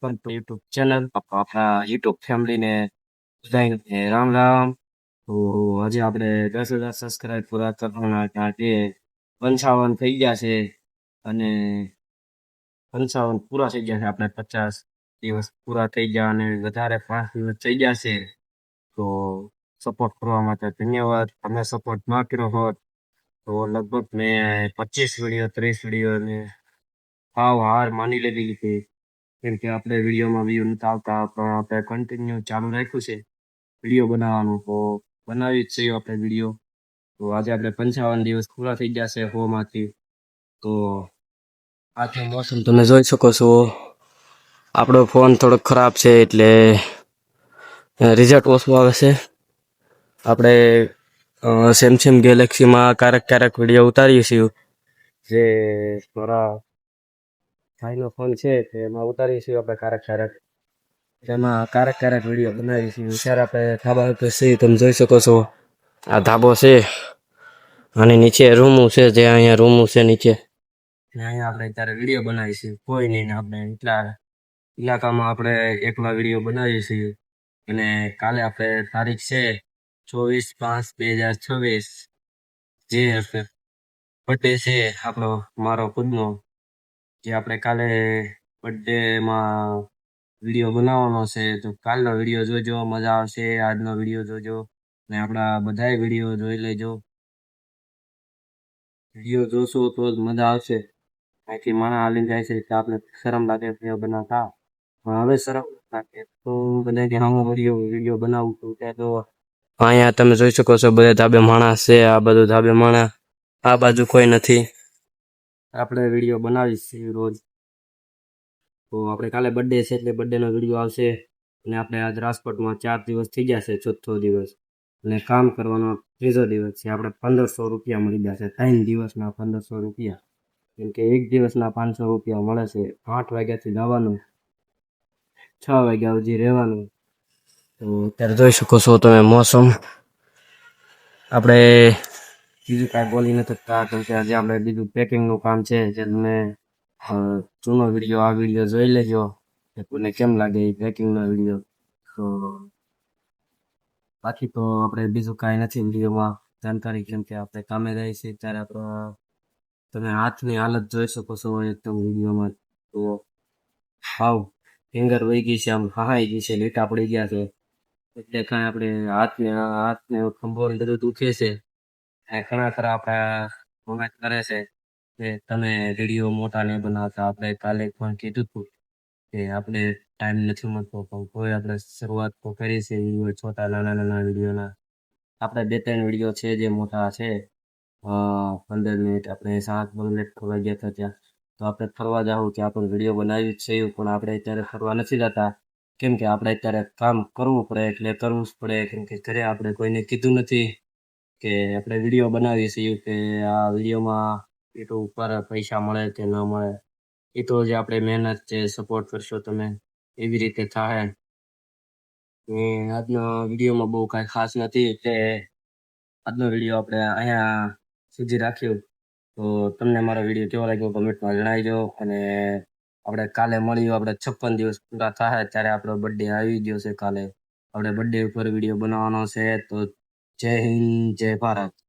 Welcome to YouTube channel. આપણા YouTube ફેમિલીને બધાને રામ રામ. તો આજે આપણે 10,000 સબસ્ક્રાઈબ પૂરા કરવાના ત્યાં તે 55 થઈ ગયા છે અને 55 પૂરા થઈ ગયા છે. આપણે 50 દિવસ પૂરા થઈ ગયા અને વધારે 5 દિવસ થઈ ગયા છે. તો સપોર્ટ કરવા માટે ધન્યવાદ. તમે સપોર્ટ ના કર્યો હોત તો લગભગ મેં 25 વિડીયો 30 વિડીયો ને હાર માની લીધી હતી. કેમ કે આપણે વિડીયોમાં વ્યૂ નથી આવતા, પણ આપણે કન્ટિન્યુ ચાલુ રાખ્યું છે વિડીયો બનાવવાનું. તો બનાવી જ છીએ આપણે વિડીયો. તો આજે આપણે 55 દિવસ પૂરા થઈ ગયા છે 100 માંથી. તો આજનું મોસમ તમે જોઈ શકો છો. આપણો ફોન થોડોક ખરાબ છે એટલે રિઝલ્ટ ઓછું આવે છે. આપણે સેમસંગ ગેલેક્સીમાં ક્યારેક વિડીયો ઉતારીએ છીએ, જે મારા ભાઈનો ફોન છે તેમાં ઉતારીએ છીએ આપણે ક્યારેક. તેમાં ક્યારેક વિડીયો બનાવીએ છીએ. ત્યારે આપણે ધાબા ઉપર છીએ, તમે જોઈ શકો છો. આ ધાબો છે અને નીચે રૂમું છે, જે અહીંયા રૂમું છે નીચે. ને અહીંયા આપણે ત્યારે વિડીયો બનાવીએ છીએ. કોઈ નહીં, ને આપણે એટલા ઇલાકામાં આપણે એકલા વિડીયો બનાવીએ છીએ. અને કાલે આપણે તારીખ છે 24/5/2026, જે બર્થડે છે આપણો, મારો ખુદનો. જે આપણે કાલે બર્થડેમાં વિડીયો બનાવવાનો છે. તો કાલનો વિડીયો જોજો, મજા આવશે. આજનો વિડીયો જોજો ને આપણા બધાય વિડીયો જોઈ લેજો. વિડીયો જોશો તો જ મજા આવશે. અહીંથી માણસ હાલીને જાય છે એટલે આપણે શરમ લાગે વિડીયો બનાવતા, પણ હવે શરમ લાગે તો બધા કે હું વિડીયો બનાવું છું. ત્યાં તો અહીંયા તમે જોઈ શકો છો બધા ધાબે માણસ છે. આ બધું ધાબે માણસ, આ બાજુ કોઈ નથી. આપણે વિડીયો બનાવીએ છીએ રોજ. તો આપણે કાલે બર્થડે છે એટલે બર્થડેનો વિડીયો આવશે. અને આપણે આજ રાજકોટમાં 4 દિવસ થઈ ગયા છે, ચોથો દિવસ, અને કામ કરવાનો 3જો દિવસ છે. આપણે 1500 રૂપિયા મળી ગયા છે. 3 દિવસના 1500 રૂપિયા. કેમ કે એક દિવસના 500 રૂપિયા મળે છે. 8 વાગ્યાથી જવાનું, 6 વાગ્યા સુધી રહેવાનું. તો અત્યારે જોઈ શકો છો તમે મોસમ. આપણે બીજું કાંઈ બોલી નથી શકતા, કેમ કે આજે આપણે બીજું પેકિંગનું કામ છે. જે તમે જૂનો વિડીયો, આ વિડીયો જોઈ લેજો કે કોને કેમ લાગે એ પેકિંગનો વિડીયો. તો બાકી તો આપણે બીજું કાંઈ નથી વિડીયોમાં જાણકારી, કેમ કે આપણે કામે રહીએ છીએ. ત્યારે આપણો તમે હાથની હાલત જોઈ શકો છો એકદમ વિડીયોમાં. તો હાવ ફિંગર વહી ગઈ છે, આમ હાઈ ગઈ છે, લીટા પડી ગયા છે. એટલે કાંઈ આપણે હાથને ખંભો ને બધું દુખે છે. અને ઘણા ખરા આપણા કોમેન્ટ કરે છે કે તમે વિડીયો મોટા નહીં બનાવતા. આપણે કાલે પણ કીધું હતું કે આપણે ટાઈમ નથી મળતો, પણ કોઈ આપણે શરૂઆત તો કરી છે વિડીયો, છોટા નાના વિડીયોના. આપણે 2-3 વિડીયો છે જે મોટા છે. 15 મિનિટ આપણે 7 મિનિટ ફરવા ગયા હતા ત્યાં. તો આપણે ફરવા જાવું ત્યાં પણ વિડીયો બનાવી જ છે, પણ આપણે અત્યારે ફરવા નથી જતા. કેમ કે આપણે અત્યારે કામ કરવું પડે એટલે કરવું જ પડે. કેમ કે ઘરે આપણે કોઈને કીધું નથી કે આપણે વિડીયો બનાવીએ છીએ, કે આ વિડીયોમાં યુટ્યુબ ઉપર પૈસા મળે કે ન મળે. એ તો જે આપણે મહેનત છે, સપોર્ટ કરશો તમે એવી રીતે થાય. આજનો વિડીયોમાં બહુ કાંઈ ખાસ નથી એટલે આજનો વિડીયો આપણે અહીંયા સુધી રાખ્યું. તો તમને મારો વિડીયો કેવો લાગ્યો કમેન્ટમાં જણાવજો. અને આપણે કાલે મળ્યું, આપણે 56 દિવસ પૂરા થાય ત્યારે આપણો બર્થડે આવી ગયો છે. કાલે આપણે બર્થડે ઉપર વિડીયો બનાવવાનો છે. તો જય હિન્દ, જય ભારત.